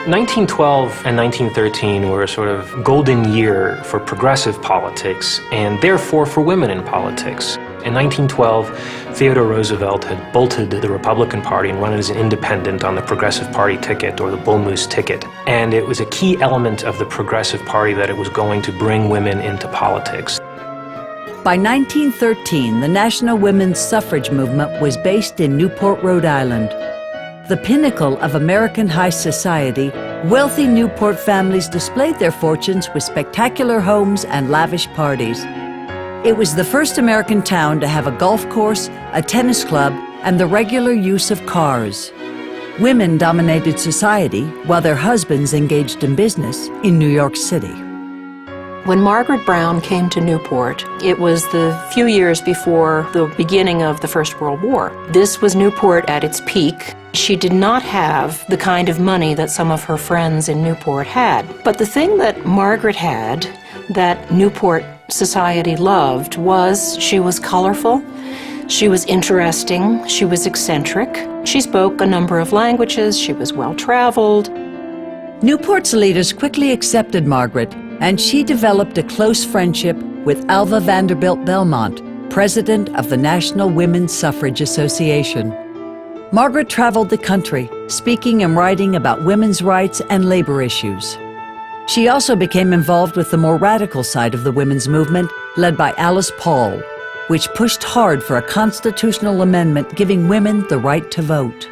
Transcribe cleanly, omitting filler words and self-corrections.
1912 and 1913 were a sort of golden year for progressive politics and therefore for women in politics. In 1912, Theodore Roosevelt had bolted the Republican Party and run as an independent on the Progressive Party ticket, or the Bull Moose ticket. And it was a key element of the Progressive Party that it was going to bring women into politics. By 1913, the National Women's Suffrage Movement was based in Newport, Rhode Island. The pinnacle of American high society, wealthy Newport families displayed their fortunes with spectacular homes and lavish parties. It was the first American town to have a golf course, a tennis club, and the regular use of cars. Women dominated society while their husbands engaged in business in New York City. When Margaret Brown came to Newport, it was the few years before the beginning of the First World War. This was Newport at its peak. She did not have the kind of money that some of her friends in Newport had. But the thing that Margaret had that Newport society loved was she was colorful, she was interesting, she was eccentric, she spoke a number of languages, she was well-traveled. Newport's leaders quickly accepted Margaret, and she developed a close friendship with Alva Vanderbilt Belmont, president of the National Women's Suffrage Association. Margaret traveled the country, speaking and writing about women's rights and labor issues. She also became involved with the more radical side of the women's movement, led by Alice Paul, which pushed hard for a constitutional amendment giving women the right to vote.